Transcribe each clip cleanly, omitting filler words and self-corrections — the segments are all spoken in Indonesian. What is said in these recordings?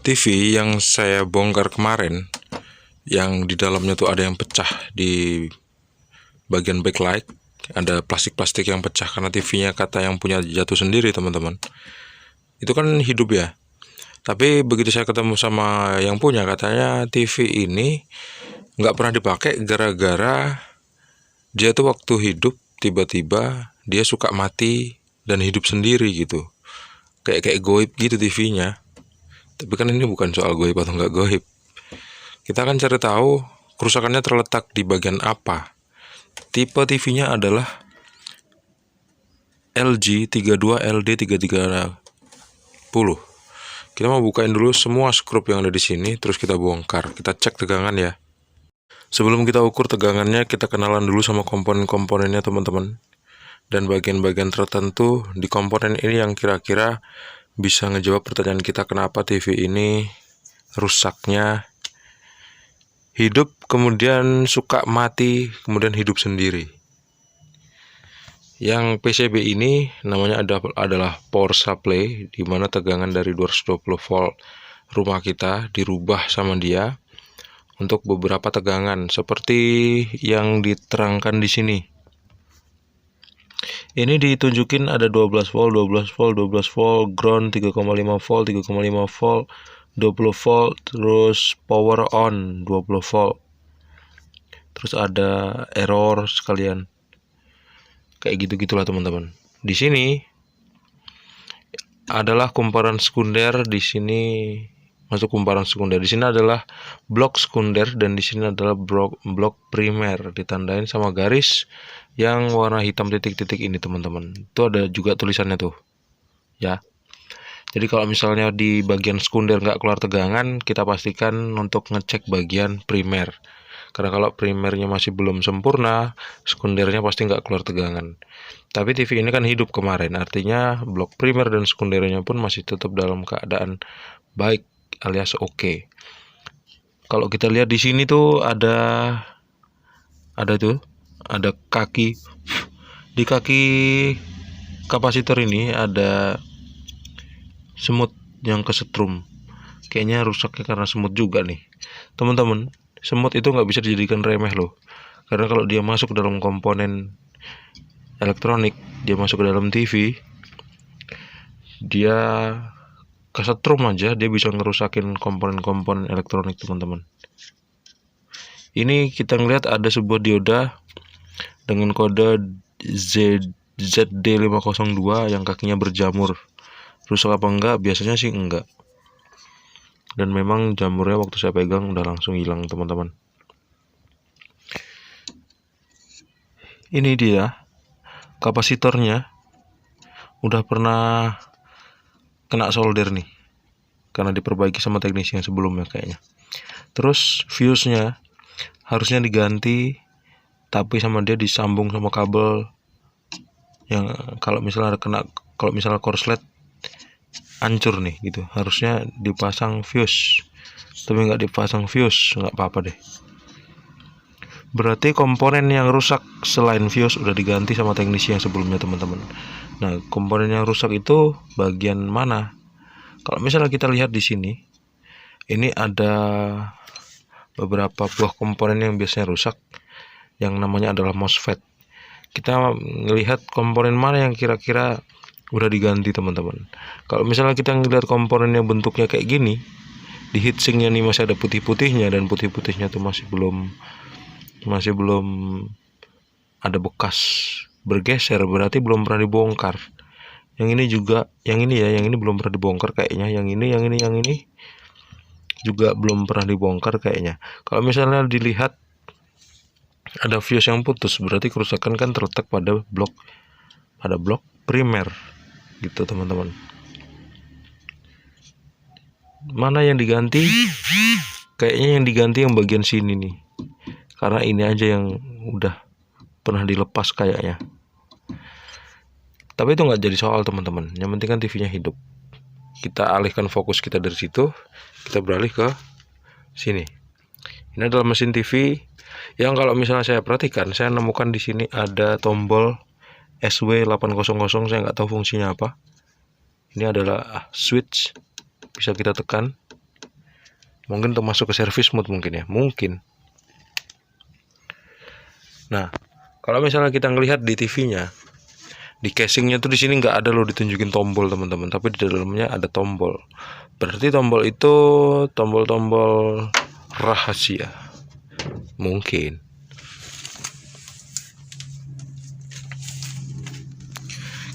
TV yang saya bongkar kemarin, yang di dalamnya tuh ada yang pecah di bagian backlight, ada plastik-plastik yang pecah karena TV-nya kata yang punya jatuh sendiri, teman-teman. Itu kan hidup ya. Tapi begitu saya ketemu sama yang punya, katanya TV ini nggak pernah dipakai gara-gara dia tuh waktu hidup tiba-tiba dia suka mati dan hidup sendiri gitu. Kayak goib gitu TV-nya. Tapi kan ini bukan soal goib atau nggak goib. Kita akan cari tahu kerusakannya terletak di bagian apa. Tipe TV-nya adalah LG 32LD3310. Kita mau bukain dulu semua skrup yang ada di sini, terus kita bongkar. Kita cek tegangan ya. Sebelum kita ukur tegangannya, kita kenalan dulu sama komponen-komponennya, teman-teman. Dan bagian-bagian tertentu di komponen ini yang kira-kira bisa ngejawab pertanyaan kita kenapa TV ini rusaknya hidup, kemudian suka mati, kemudian hidup sendiri. Yang PCB ini namanya adalah power supply, di mana tegangan dari 220 volt rumah kita dirubah sama dia untuk beberapa tegangan seperti yang diterangkan di sini. Ini ditunjukin ada 12 volt, 12 volt, 12 volt, ground 3,5 volt, 3,5 volt, 20 volt, terus power on 20 volt. Terus ada error sekalian. Kayak gitu-gitulah, teman-teman. Di sini adalah kumparan sekunder, di sini masuk kumparan sekunder. Di sini adalah blok sekunder dan di sini adalah blok primer, ditandain sama garis yang warna hitam titik-titik ini, teman-teman. Itu ada juga tulisannya tuh. Ya. Jadi kalau misalnya di bagian sekunder nggak keluar tegangan, kita pastikan untuk ngecek bagian primer. Karena kalau primernya masih belum sempurna, sekundernya pasti nggak keluar tegangan. Tapi TV ini kan hidup kemarin, artinya blok primer dan sekundernya pun masih tetap dalam keadaan baik alias oke. Kalau kita lihat di sini tuh ada kaki. Di kaki kapasitor ini ada semut yang kesetrum. Kayaknya rusaknya karena semut juga nih, teman-teman. Semut itu nggak bisa dijadikan remeh loh, karena kalau dia masuk ke dalam komponen elektronik, dia masuk ke dalam TV, dia kesetrum aja, dia bisa ngerusakin komponen-komponen elektronik, teman-teman. Ini kita ngelihat ada sebuah dioda dengan kode ZD502 yang kakinya berjamur. Rusak apa enggak? Biasanya sih enggak. Dan memang jamurnya waktu saya pegang udah langsung hilang, teman-teman. Ini dia kapasitornya, udah pernah kena solder nih, karena diperbaiki sama teknisi yang sebelumnya kayaknya. Terus fuse-nya harusnya diganti, tapi sama dia disambung sama kabel yang kalau misalnya korslet hancur nih gitu, harusnya dipasang fuse, tapi nggak dipasang fuse, nggak apa-apa deh. Berarti komponen yang rusak selain fuse udah diganti sama teknisi yang sebelumnya, teman-teman. Nah, komponen yang rusak itu bagian mana? Kalau misalnya kita lihat di sini, ini ada beberapa buah komponen yang biasanya rusak, yang namanya adalah MOSFET. Kita melihat komponen mana yang kira-kira udah diganti, teman-teman. Kalau misalnya kita ngelihat komponen yang bentuknya kayak gini, di heatsinknya nih masih ada putih-putihnya, dan putih-putihnya tuh masih belum ada bekas bergeser, berarti belum pernah dibongkar. Yang ini juga, yang ini belum pernah dibongkar kayaknya. Yang ini juga belum pernah dibongkar kayaknya. Kalau misalnya dilihat ada fuse yang putus, berarti kerusakan kan terletak pada blok primer gitu, teman-teman. Mana yang diganti? Kayaknya yang diganti yang bagian sini nih, karena ini aja yang udah pernah dilepas kayaknya. Tapi itu nggak jadi soal, teman-teman. Yang penting kan TV-nya hidup. Kita alihkan fokus kita dari situ, kita beralih ke sini. Ini adalah mesin TV yang kalau misalnya saya perhatikan, saya nemukan di sini ada tombol SW800, saya nggak tahu fungsinya apa. Ini adalah switch, bisa kita tekan Mungkin untuk masuk ke service mode mungkin ya, mungkin. Nah, kalau misalnya kita ngelihat di TV-nya, di casingnya tuh di sini nggak ada loh ditunjukin tombol teman-teman, tapi di dalamnya ada tombol. Berarti tombol itu tombol-tombol rahasia. Mungkin.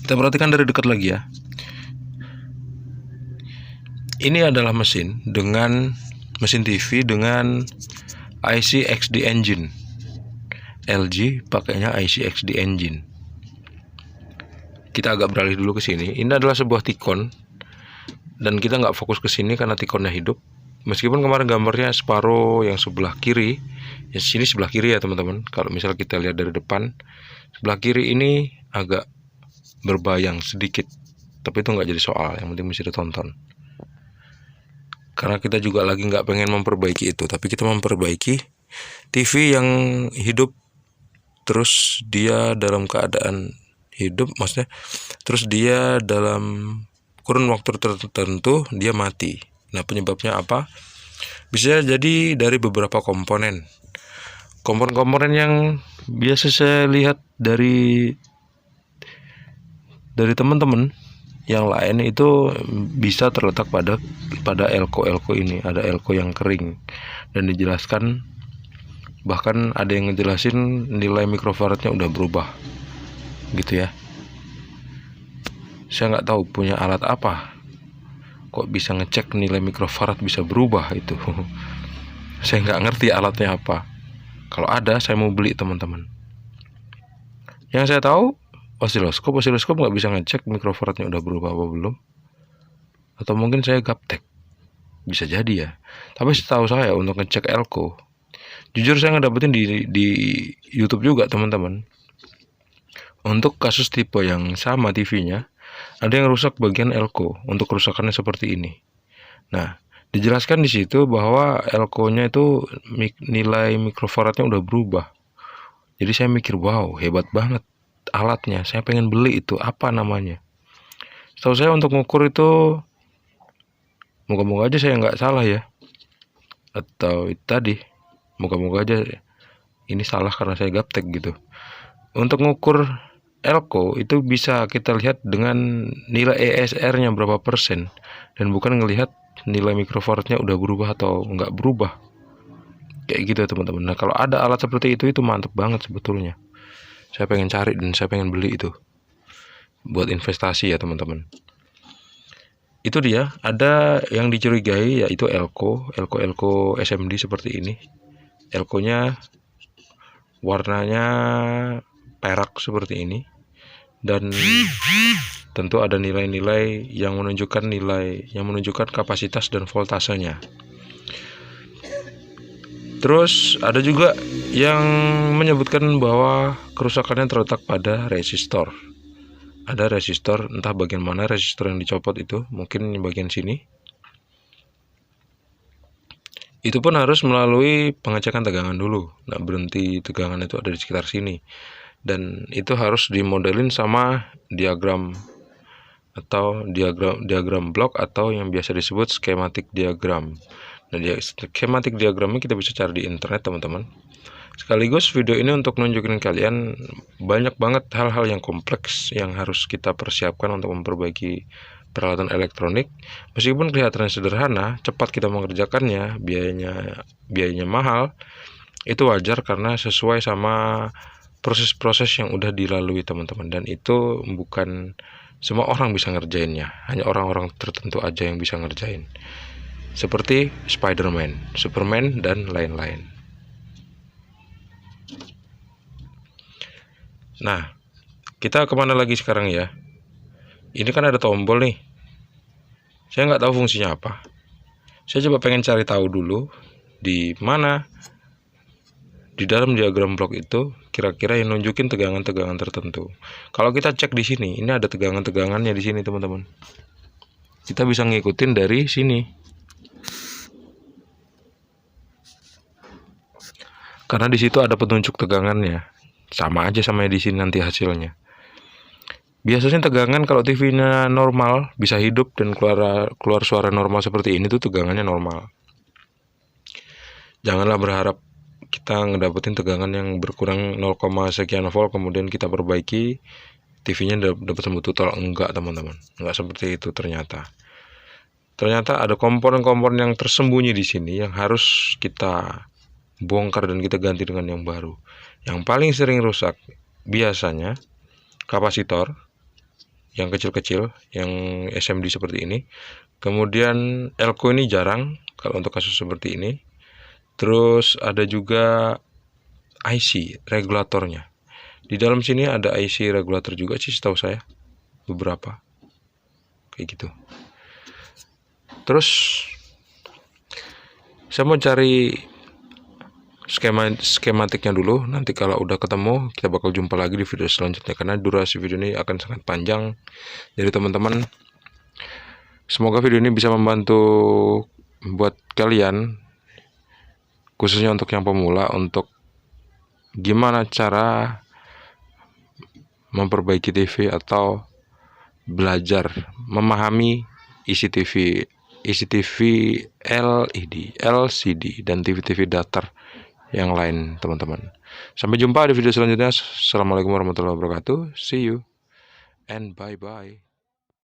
Kita perhatikan dari dekat lagi ya. Ini adalah mesin TV dengan IC XD engine. LG pakainya IC XD engine. Kita agak beralih dulu ke sini. Ini adalah sebuah Ticon dan kita nggak fokus ke sini karena Ticonnya hidup. Meskipun kemarin gambarnya separuh yang sebelah kiri, ya sini sebelah kiri ya teman-teman. Kalau misalnya kita lihat dari depan, sebelah kiri ini agak berbayang sedikit, tapi itu nggak jadi soal. Yang penting bisa ditonton. Karena kita juga lagi nggak pengen memperbaiki itu, tapi kita memperbaiki TV yang hidup terus dia dalam keadaan hidup, maksudnya terus dia dalam kurun waktu tertentu dia mati. Nah, penyebabnya apa? Bisa jadi dari beberapa komponen yang biasa saya lihat dari teman-teman yang lain itu bisa terletak pada elko ini. Ada elko yang kering dan dijelaskan, bahkan ada yang ngejelasin nilai mikrofaradnya udah berubah gitu ya. Saya nggak tahu punya alat apa kok bisa ngecek nilai mikrofarad bisa berubah itu. Saya nggak ngerti alatnya apa. Kalau ada saya mau beli teman-teman. Yang saya tahu osiloskop nggak bisa ngecek mikrofaradnya udah berubah apa belum. Atau mungkin saya gaptek, bisa jadi ya. Tapi setahu saya untuk ngecek elko, jujur saya ngedapetin di YouTube juga teman-teman. Untuk kasus tipe yang sama TV-nya, ada yang rusak bagian elko. Untuk kerusakannya seperti ini. Nah, dijelaskan di situ bahwa elko-nya itu nilai mikrofaradnya udah berubah. Jadi saya mikir, wow, hebat banget alatnya. Saya pengen beli itu, apa namanya? Setahu saya untuk ngukur itu, moga-moga aja saya nggak salah ya. Atau itu tadi, moga-moga aja ini salah karena saya gaptek gitu. Untuk ngukur elko itu bisa kita lihat dengan nilai ESR-nya berapa persen, dan bukan ngelihat nilai mikrofaradnya udah berubah atau nggak berubah. Kayak gitu teman-teman. Nah, kalau ada alat seperti itu mantep banget sebetulnya. Saya pengen cari dan saya pengen beli itu buat investasi ya teman-teman. Itu dia, ada yang dicurigai yaitu elko SMD seperti ini. Elko-nya warnanya perak seperti ini, dan tentu ada nilai-nilai yang menunjukkan kapasitas dan voltasenya. Terus ada juga yang menyebutkan bahwa kerusakannya terletak pada resistor. Ada resistor, entah bagian mana resistor yang dicopot itu, mungkin bagian sini. Itu pun harus melalui pengecekan tegangan dulu. Nah, berhenti tegangan itu ada di sekitar sini. Dan itu harus dimodelin sama diagram atau diagram blok atau yang biasa disebut schematic diagram. Nah, schematic diagramnya kita bisa cari di internet teman-teman. Sekaligus video ini untuk nunjukin kalian banyak banget hal-hal yang kompleks yang harus kita persiapkan untuk memperbaiki peralatan elektronik. Meskipun kelihatannya sederhana, cepat kita mengerjakannya, biayanya mahal, itu wajar karena sesuai sama proses-proses yang udah dilalui teman-teman. Dan itu bukan semua orang bisa ngerjainnya, hanya orang-orang tertentu aja yang bisa ngerjain. Seperti Spider-Man, Superman, dan lain-lain. Nah, kita kemana lagi sekarang ya? Ini kan ada tombol nih. Saya nggak tahu fungsinya apa. Saya coba pengen cari tahu dulu di mana di dalam diagram blok itu kira-kira yang nunjukin tegangan-tegangan tertentu. Kalau kita cek di sini, ini ada tegangan-tegangannya di sini teman-teman. Kita bisa ngikutin dari sini. Karena di situ ada petunjuk tegangannya. Sama aja sama di sini nanti hasilnya. Biasanya tegangan kalau TV-nya normal bisa hidup dan keluar suara normal seperti ini tuh tegangannya normal. Janganlah berharap kita ngedapetin tegangan yang berkurang 0, sekian volt kemudian kita perbaiki TV-nya dapat sembuh total. Enggak teman-teman, enggak seperti itu. Ternyata ada komponen-komponen yang tersembunyi di sini yang harus kita bongkar dan kita ganti dengan yang baru. Yang paling sering rusak biasanya kapasitor yang kecil-kecil, yang SMD seperti ini. Kemudian elko ini jarang kalau untuk kasus seperti ini. Terus ada juga IC regulatornya. Di dalam sini ada IC regulator juga sih setahu saya, beberapa kayak gitu. Terus saya mau cari skematiknya dulu. Nanti kalau udah ketemu kita bakal jumpa lagi di video selanjutnya, karena durasi video ini akan sangat panjang. Jadi teman-teman, semoga video ini bisa membantu buat kalian, khususnya untuk yang pemula, untuk gimana cara memperbaiki TV atau belajar memahami isi TV LED, LCD, dan TV datar yang lain teman-teman. Sampai jumpa di video selanjutnya. Assalamualaikum warahmatullahi wabarakatuh. See you and bye-bye.